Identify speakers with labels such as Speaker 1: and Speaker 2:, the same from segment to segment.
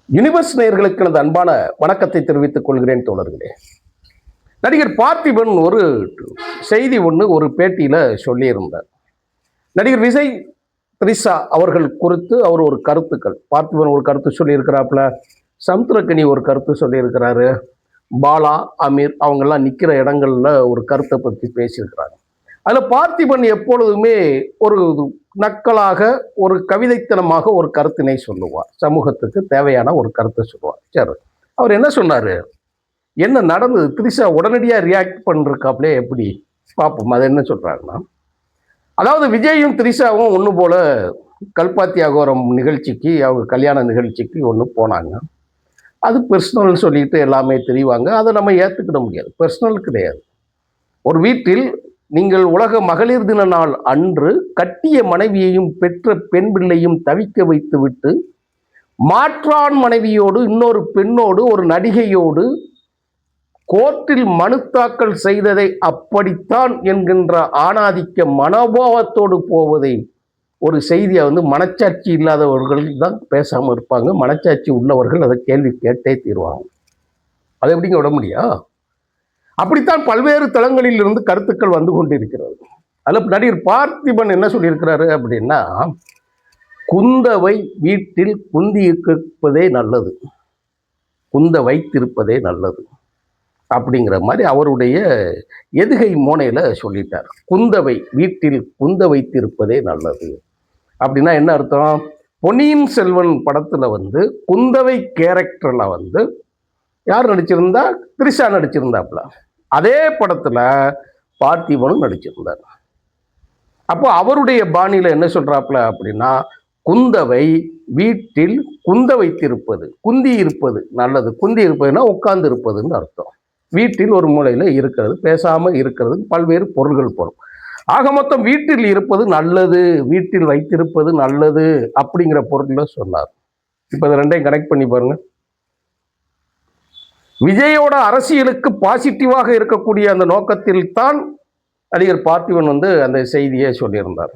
Speaker 1: Universe நேயர்களுக்கு எனது அன்பான வணக்கத்தை தெரிவித்துக் கொள்கிறேன் தோழர்களே. நடிகர் பார்த்திபன் ஒரு செய்தி ஒன்று ஒரு பேட்டியில சொல்லியிருந்தார். நடிகர் விஜய் திரிஷா அவர்கள் குறித்து அவர் ஒரு கருத்துக்கள், பார்த்திபன் ஒரு கருத்து சொல்லியிருக்கிறாப்புல, சமுத்திரக்கனி ஒரு கருத்து சொல்லியிருக்கிறாரு, பாலா அமீர் அவங்கெல்லாம் நிற்கிற இடங்கள்ல ஒரு கருத்தை பற்றி பேசியிருக்கிறாங்க. அதில் பார்த்திபன் எப்பொழுதுமே ஒரு நக்கலாக ஒரு கவிதைத்தனமாக ஒரு கருத்தினை சொல்லுவார், சமூகத்துக்கு தேவையான ஒரு கருத்தை சொல்லுவார். சரி, அவர் என்ன சொன்னாரு, என்ன நடந்தது, திரிஷா உடனடியாக ரியாக்ட் பண்ணிருக்காப்லே, எப்படி பார்ப்போம். அது என்ன சொல்றாருன்னா, அதாவது விஜயும் திரிஷாவும் ஒன்று போல கல்பாத்தி அகோரம் நிகழ்ச்சிக்கு, அவங்க கல்யாண நிகழ்ச்சிக்கு ஒன்று போனாங்க. அது பர்சனல் சொல்லிட்டு எல்லாமே தெரிவாங்க, அதை நம்ம ஏற்றுக்கிட முடியாது. பர்சனல் கிடையாது. ஒரு வீட்டில் நீங்கள் உலக மகளிர் தின நாள் அன்று கட்டிய மனைவியையும் பெற்ற பெண் பிள்ளையும் தவிக்க வைத்துவிட்டு மாற்றான் மனைவியோடு இன்னொரு பெண்ணோடு ஒரு நடிகையோடு கோர்ட்டில் மனு தாக்கல் செய்ததை அப்படித்தான் என்கின்ற ஆணாதிக்க மனோபாவத்தோடு போவதை ஒரு செய்தியை மனச்சாட்சி இல்லாதவர்கள் தான் பேசாமல் இருப்பாங்க. மனச்சாட்சி உள்ளவர்கள் அதை கேள்வி கேட்டே தீர்வாங்க. அதை எப்படிங்க விட முடியும்? அப்படித்தான் பல்வேறு தளங்களில் இருந்து கருத்துக்கள் வந்து கொண்டிருக்கிறது. அதில் நடிகர் பார்த்திபன் என்ன சொல்லியிருக்கிறாரு அப்படின்னா, குந்தவை வீட்டில் குந்தி இருப்பதே நல்லது, குந்த வைத்திருப்பதே நல்லது அப்படிங்கிற மாதிரி அவருடைய எதுகை மோனையில் சொல்லிட்டார். குந்தவை வீட்டில் குந்த வைத்திருப்பதே நல்லது அப்படின்னா என்ன அர்த்தம்? பொன்னியின் செல்வன் படத்தில் குந்தவை கேரக்டரில் யார் நடிச்சிருந்தா? திரிஷா நடிச்சிருந்தாப்புல. அதே படத்துல பார்த்திபனும் நடிச்சிருந்தார். அப்போ அவருடைய பாணியில என்ன சொல்றாப்புல அப்படின்னா, குந்தவை வீட்டில் குந்த வைத்திருப்பது, குந்தி இருப்பது நல்லது. குந்தி இருப்பதுன்னா உட்கார்ந்து இருப்பதுன்னு அர்த்தம். வீட்டில் ஒரு மூலையில இருக்கிறது, பேசாம இருக்கிறது, பல்வேறு பொருள்கள் போடும். ஆக மொத்தம் வீட்டில் இருப்பது நல்லது, வீட்டில் வைத்திருப்பது நல்லது அப்படிங்கிற பொருள்ல சொன்னார். இப்ப இது ரெண்டையும் கனெக்ட் பண்ணி பாருங்க. விஜயோட அரசியலுக்கு பாசிட்டிவாக இருக்கக்கூடிய அந்த நோக்கத்தில் தான் நடிகர் பார்த்திபன் அந்த செய்தியை சொல்லியிருந்தார்.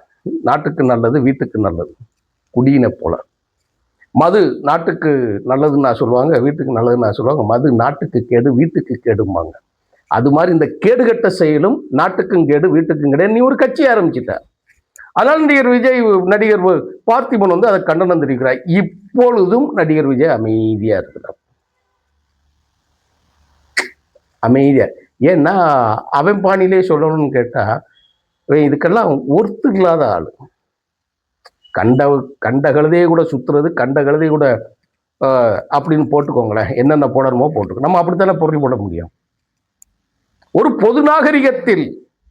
Speaker 1: நாட்டுக்கு நல்லது, வீட்டுக்கு நல்லது. குடியினை போல மது நாட்டுக்கு நல்லதுன்னு நான் சொல்லுவாங்க, வீட்டுக்கு நல்லதுன்னு நான் சொல்லுவாங்க. மது நாட்டுக்கு கேடு, வீட்டுக்கு கேடும்பாங்க. அது மாதிரி இந்த கேடுகட்ட செயலும் நாட்டுக்கும் கேடு, வீட்டுக்கும் கேடு. நீ ஒரு கட்சி ஆரம்பிச்சிட்ட. அதனால் நடிகர் பார்த்திபன் அதை கண்டனம் தெரிவிக்கிறார். இப்பொழுதும் நடிகர் விஜய் அமைதியா இருக்கிறார். அமைதியா. ஏன்னா அவன் பாணியிலே சொல்லணும்னு கேட்டா, இதுக்கெல்லாம் ஒர்த்து இல்லாத ஆளு. கண்ட கழுதையை கூட சுத்துறது, கண்ட கழுதையை கூட அப்படின்னு போட்டுக்கோங்களேன். என்னென்ன போடணுமோ போட்டுக்கோ. நம்ம அப்படித்தானே பொருள் போட முடியும். ஒரு பொது நாகரிகத்தில்,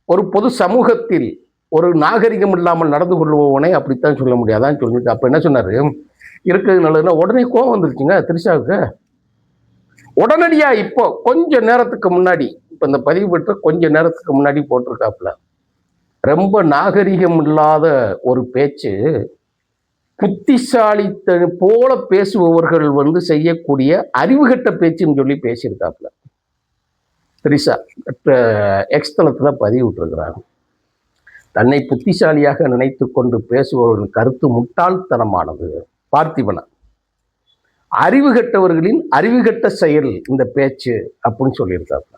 Speaker 1: ஒரு பொது சமூகத்தில் ஒரு நாகரிகம் இல்லாமல் நடந்து கொள்பவனை அப்படித்தான் சொல்ல முடியாதான் சொல்லிட்டு. அப்ப என்ன சொன்னாரு, இருக்கிறது நல்லதுன்னா உடனே கோவம் வந்துருச்சுங்க திரிஷாவுக்கு. உடனடியா இப்போ கொஞ்ச நேரத்துக்கு முன்னாடி, இப்ப இந்த பதிவு பெற்ற கொஞ்ச நேரத்துக்கு முன்னாடி போட்டிருக்காப்புல, ரொம்ப நாகரிகம் இல்லாத ஒரு பேச்சு, புத்திசாலித்த போல பேசுபவர்கள் செய்யக்கூடிய அறிவுகட்ட பேச்சுன்னு சொல்லி பேசியிருக்காப்புல. திரிஷா எக்ஸ்தலத்துல பதிவு விட்டுருக்கிறாங்க. தன்னை புத்திசாலியாக நினைத்து கொண்டு பேசுபவர்களின் கருத்து முட்டாள்தனமானது. பார்த்திபனா அறிவு கட்டவர்களின் அறிவுகட்ட செயல் இந்த பேச்சு அப்படின்னு சொல்லியிருக்காங்க.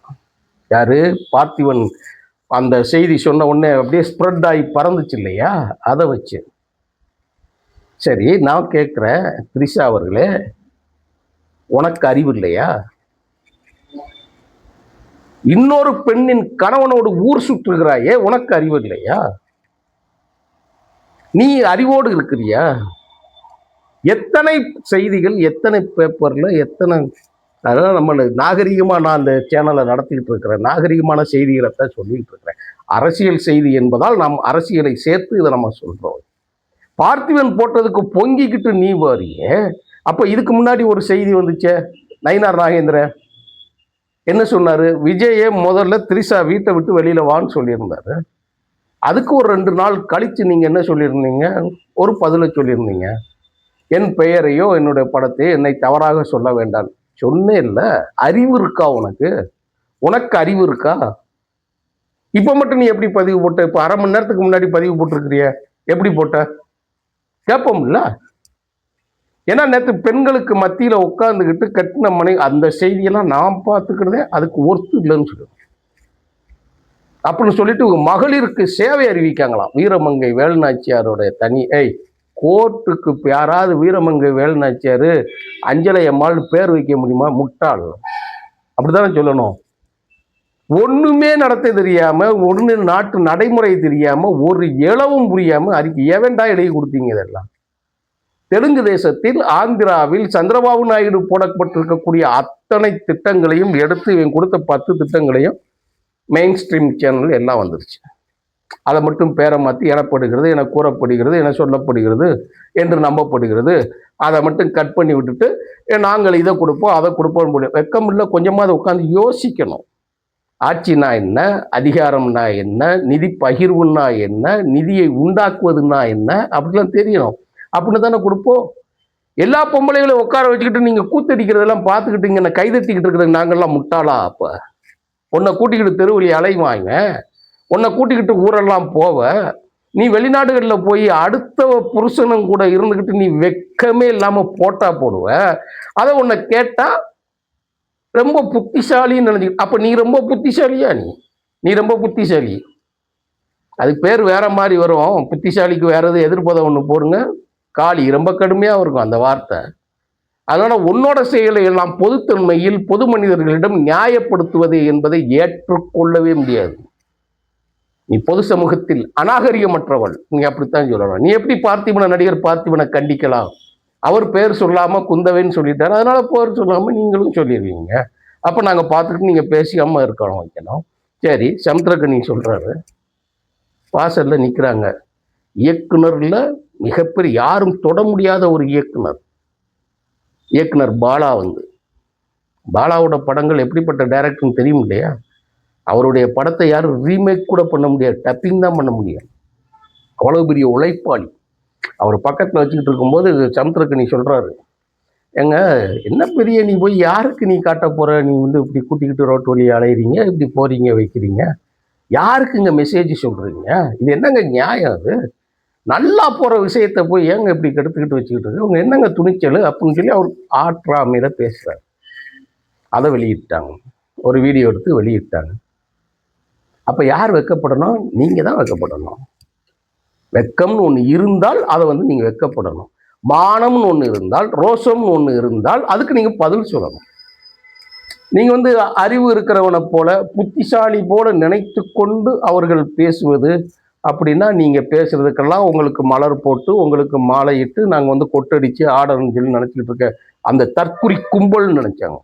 Speaker 1: யாரு? பார்த்திபன் அந்த செய்தி சொன்ன உடனே அப்படியே ஸ்ப்ரெட் ஆகி பறந்துச்சு இல்லையா, அதை வச்சு. சரி, நான் கேட்குறேன், திரிஷா அவர்களே, உனக்கு அறிவு இல்லையா? இன்னொரு பெண்ணின் கணவனோடு ஊர் சுற்றுகிறாயே, உனக்கு அறிவு இல்லையா? நீ அறிவோடு இருக்கிறியா? எத்தனை செய்திகள், எத்தனை பேப்பர்ல, எத்தனை, அதெல்லாம் நம்ம நாகரிகமா, நான் அந்த சேனலை நடத்திட்டு இருக்கிறேன், நாகரிகமான செய்திகளை தான் சொல்லிட்டு இருக்கிறேன். அரசியல் செய்தி என்பதால் நாம் அரசியலை சேர்த்து இதை நம்ம சொல்றோம். பார்த்திபன் போட்டதுக்கு பொங்கிக்கிட்டு நீ வாரியே. அப்ப இதுக்கு முன்னாடி ஒரு செய்தி வந்துச்சே, நயினார் நாகேந்திரன் என்ன சொன்னாரு, விஜயே முதல்ல திரிஷா வீட்டை விட்டு வெளியில வான்னு சொல்லியிருந்தாரு. அதுக்கு ஒரு 2 நாள் கழிச்சு நீங்க என்ன சொல்லியிருந்தீங்க, ஒரு பதில சொல்லியிருந்தீங்க, என் பெயரையோ என்னுடைய படத்தையோ என்னை தவறாக சொல்ல வேண்டாம் சொன்னேன். இல்ல, அறிவு இருக்கா உனக்கு? உனக்கு அறிவு இருக்கா? இப்ப மட்டும் நீ எப்படி பதிவு போட்ட? இப்ப அரை மணி நேரத்துக்கு முன்னாடி பதிவு போட்டிருக்கிறிய, எப்படி போட்ட கேட்போம்ல? ஏன்னா நேற்று பெண்களுக்கு மத்தியில் உட்காந்துக்கிட்டு கட்டின மனை அந்த செய்தியெல்லாம் நான் பார்த்துக்கிறதே அதுக்கு ஒர்த்து இல்லைன்னு சொல்லுவேன். அப்படின்னு சொல்லிட்டு மகளிருக்கு சேவை அறிவிக்காங்களாம். வீரமங்கை வேலுநாச்சியாரோட தனி கோர்ட்டுக்கு யாராவது வீரமங்கை வேலுநாச்சியார் அஞ்சலை அம்மாள் பேர் வைக்க முடியுமா? முட்டாள். அப்படித்தானே சொல்லணும். ஒண்ணுமே நடத்த தெரியாம, ஒண்ணு நாட்டு நடைமுறை தெரியாம, ஒரு இளவும் புரியாம அறிக்கை ஏவெண்டா எழுதி கொடுத்தீங்க இதெல்லாம். தெலுங்கு தேசத்தில் ஆந்திராவில் சந்திரபாபு நாயுடு போடப்பட்டிருக்கக்கூடிய அத்தனை திட்டங்களையும் எடுத்து இவன் கொடுத்த 10 திட்டங்களையும் மெயின் ஸ்ட்ரீம் சேனல் எல்லாம் வந்துருச்சு. அதை மட்டும் பேரை மாற்றி எனப்படுகிறது, என கூறப்படுகிறது, என சொல்லப்படுகிறது என்று நம்பப்படுகிறது. அதை மட்டும் கட் பண்ணி விட்டுட்டு நாங்கள் இதை கொடுப்போம் அதை கொடுப்போம். வெக்கம் இல்லை, கொஞ்சமாக அதை உட்காந்து யோசிக்கணும். ஆட்சினா என்ன, அதிகாரம்னா என்ன, நிதி பகிர்வுன்னா என்ன, நிதியை உண்டாக்குவதுன்னா என்ன, அப்படிலாம் தெரியணும். அப்படின்னு தானே கொடுப்போம். எல்லா பொம்பளைகளையும் உட்கார வச்சுக்கிட்டு நீங்க கூத்தடிக்கிறதெல்லாம் பார்த்துக்கிட்டு என்ன கைதட்டிக்கிட்டு இருக்கிறது நாங்கள்லாம் முட்டாளா? அப்ப உன்னை கூட்டிக்கிட்டு தெருவழி அலைவாங்க, உன்னை கூட்டிக்கிட்டு ஊரெல்லாம் போவ, நீ வெளிநாடுகளில் போய் அடுத்த புருஷனும் கூட இருந்துக்கிட்டு நீ வெக்கமே இல்லாம போட்டா போடுவ. அதை உன்னை கேட்டா ரொம்ப புத்திசாலின்னு நினைச்சு. அப்ப நீ ரொம்ப புத்திசாலியா? நீ ரொம்ப புத்திசாலி. அதுக்கு பேர் வேற மாதிரி வரும். புத்திசாலிக்கு வேற எது எதிர்ப்பதை ஒன்று போடுங்க, காளி. ரொம்ப கடுமையா இருக்கும் அந்த வார்த்தை. அதனால உன்னோட செயலை எல்லாம் பொதுத்தன்மையில் பொது மனிதர்களிடம் நியாயப்படுத்துவது என்பதை ஏற்றுக்கொள்ளவே முடியாது. நீ பொது சமூகத்தில் அநாகரிகமற்றவள், நீ அப்படித்தான் சொல்லலாம். நீ எப்படி நடிகர் பார்த்திபனை கண்டிக்கலாம்? அவர் பேர் சொல்லாம குந்தவைன்னு சொல்லிட்டாரு, அதனால பேர் சொல்லாம நீங்களும் சொல்லிடுவீங்க. அப்ப நாங்க பார்த்துட்டு நீங்க பேசியாம இருக்கணும், வைக்கணும். சரி, சமுத்திரக்கனி சொல்றாரு, வாசல்ல நிக்கிறாங்க. இயக்குனர்ல மிகப்பெரிய யாரும் தொட முடியாத ஒரு இயக்குனர் பாலா. பாலாவோட படங்கள் எப்படிப்பட்ட டைரக்டர்னு தெரியும் இல்லையா? அவருடைய படத்தை யாரும் ரீமேக் கூட பண்ண முடியாது, டப்பிங் தான் பண்ண முடியும். அவ்வளவு பெரிய உழைப்பாளி. அவர் பக்கத்தில் வச்சுக்கிட்டு இருக்கும்போது சமுத்திரக்கனி சொல்றாரு, ஏங்க என்ன பெரிய நீ போய் யாருக்கு நீ காட்ட போற? நீ இப்படி கூட்டிக்கிட்டு ரோட்டு வழியை அலையிறீங்க, இப்படி போறீங்க வைக்கிறீங்க, யாருக்குங்க மெசேஜ் சொல்றீங்க? இது என்னங்க நியாயம்? அது நல்லா போற விஷயத்த போய் ஏங்க இப்படி கெடுத்துக்கிட்டு வச்சுக்கிட்டு இருக்கு? உங்க என்னங்க துணிச்சல் அப்படின்னு சொல்லி அவர் ஆற்றாமையில பேசுறாரு. அதை வெளியிட்டாங்க, ஒரு வீடியோ எடுத்து வெளியிட்டாங்க. அப்ப யார் வெக்கப்படணும்? நீங்க தான் வெக்கப்படணும். வெக்கம்னு ஒன்று இருந்தால் அதை நீங்க வெக்கப்படணும். மானம்னு ஒன்று இருந்தால், ரோஷம்னு ஒன்று இருந்தால் அதுக்கு நீங்க பதில் சொல்லணும். நீங்க அறிவு இருக்கிறவனை போல புத்திசாலி போல நினைத்து கொண்டு அவர்கள் பேசுவது அப்படின்னா, நீங்க பேசுறதுக்கெல்லாம் உங்களுக்கு மலர் போட்டு உங்களுக்கு மாலையிட்டு நாங்க கொட்டடிச்சு ஆடணும்னு சொல்லி நினைச்சிட்டு இருக்க அந்த தற்குறி கும்பல் நினைச்சாங்க.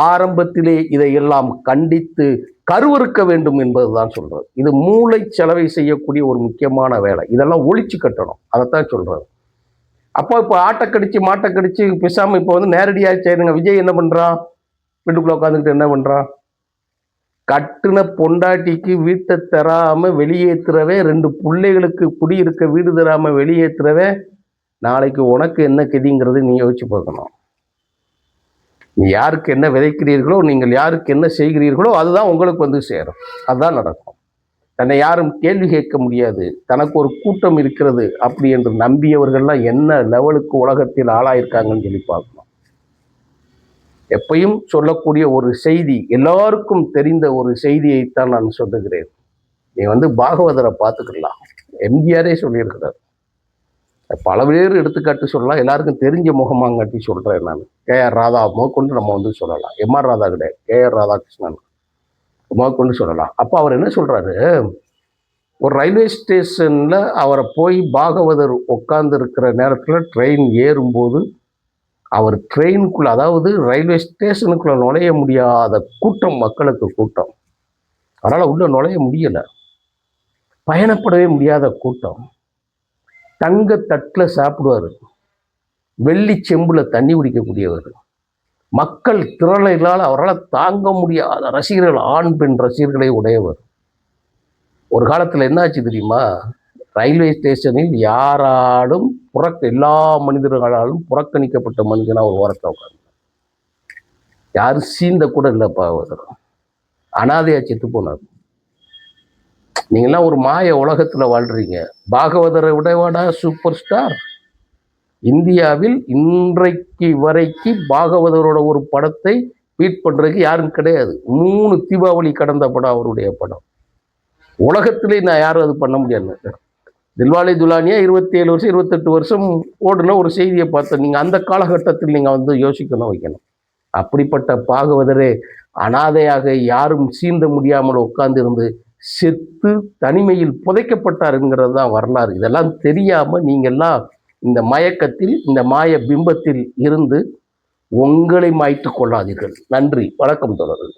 Speaker 1: ஆரம்பத்திலே இதையெல்லாம் கண்டித்து கருவறுக்க வேண்டும் என்பதுதான் சொல்றது. இது மூளை செலவை செய்யக்கூடிய ஒரு முக்கியமான வேலை. இதெல்லாம் ஒழிச்சு கட்டணும், அதைத்தான் சொல்றது. அப்போ இப்போ ஆட்டக்கடிச்சு மாட்டக்கடிச்சு பேசாம இப்போ நேரடியாக செய்யுங்க. விஜய் என்ன பண்றான்? வீட்டுக்குள்ள உட்காந்துக்கிட்டு என்ன பண்றான்? கட்டுன பொண்டாட்டிக்கு வீட்டை தராம வெளியேற்றுறவே, 2 பிள்ளைகளுக்கு குடியிருக்க வீடு தராம வெளியேற்றுறவே, நாளைக்கு உனக்கு என்ன கதிங்கிறது நீ யோசிச்சு பார்க்கணும். நீ யாருக்கு என்ன விதைக்கிறீர்களோ, நீங்கள் யாருக்கு என்ன செய்கிறீர்களோ அதுதான் உங்களுக்கு சேரும். அதுதான் நடக்கும். தன்னை யாரும் கேள்வி கேட்க முடியாது, தனக்கு ஒரு கூட்டம் இருக்கிறது அப்படி என்று நம்பியவர்கள்லாம் என்ன லெவலுக்கு உலகத்தில் ஆளாயிருக்காங்கன்னு சொல்லி பார்க்கணும். எப்பயும் சொல்லக்கூடிய ஒரு செய்தி, எல்லாருக்கும் தெரிந்த ஒரு செய்தியைத்தான் நான் சொல்லுகிறேன். நீ பாகவதரை பார்த்துக்கலாம். எம்ஜிஆரே சொல்லியிருக்கிறார். பல பேர் எடுத்துக்காட்டு சொல்லலாம், எல்லாருக்கும் தெரிஞ்ச முகமாங்காட்டி சொல்றேன் நான். KR ராதா கொண்டு நம்ம சொல்லலாம். MR ராதா கிடையாது, KR ராதாகிருஷ்ணன் கொண்டு சொல்லலாம். அப்போ அவர் என்ன சொல்றாரு, ஒரு ரயில்வே ஸ்டேஷன்ல அவரை போய் பாகவதர் உட்கார்ந்து இருக்கிற நேரத்தில் ட்ரெயின் ஏறும்போது அவர் ட்ரெயினுக்குள்ள, அதாவது ரயில்வே ஸ்டேஷனுக்குள்ள நுழைய முடியாத கூட்டம், மக்களுக்கு கூட்டம். அதனால உள்ள நுழைய முடியல, பயணப்படவே முடியாத கூட்டம். தங்க தட்டில் சாப்பிடுவார், வெள்ளி செம்புல தண்ணி குடிக்கக்கூடியவர். மக்கள் திரளால் அவரால் தாங்க முடியாத ரசிகர்கள், ஆண் பெண் ரசிகர்களை உடையவர். ஒரு காலத்தில் என்னாச்சு தெரியுமா? ரயில்வே ஸ்டேஷனில் யாராலும் எல்லா மனிதர்களாலும் புறக்கணிக்கப்பட்ட மனிதனா ஒரு ஓரத்தை உட்காந்து, யாரும் சீந்த கூட இல்லைப்பா, அனாதையா செத்து போனார். நீங்கெல்லாம் ஒரு மாய உலகத்துல வாழ்றீங்க. பாகவதரை விடவாடா சூப்பர் ஸ்டார்? இந்தியாவில் இன்றைக்கு வரைக்கு பாகவதரோட ஒரு படத்தை பீட் பண்றதுக்கு யாரும் கிடையாது. 3 தீபாவளி கடந்த படம் அவருடைய படம். உலகத்திலே நான் யாரும் அது பண்ண முடியாது. தில்வாலே துலானியா 27 வருஷம் 28 வருஷம் ஓடுன ஒரு செய்தியை பார்த்த நீங்க அந்த காலகட்டத்தில் நீங்க வந்து யோசிக்கணும், வைக்கணும். அப்படிப்பட்ட பாகவதரே அனாதையாக யாரும் சீண்ட முடியாமல் உட்கார்ந்து இருந்து செத்து தனிமையில் புதைக்கப்பட்டாருங்கிறது தான் வரலாறு. இதெல்லாம் தெரியாம நீங்க எல்லாம் இந்த மயக்கத்தில், இந்த மாய பிம்பத்தில் இருந்து உங்களை மாய்த்து கொள்ளாதீர்கள். நன்றி, வணக்கம் தொடர்கள்.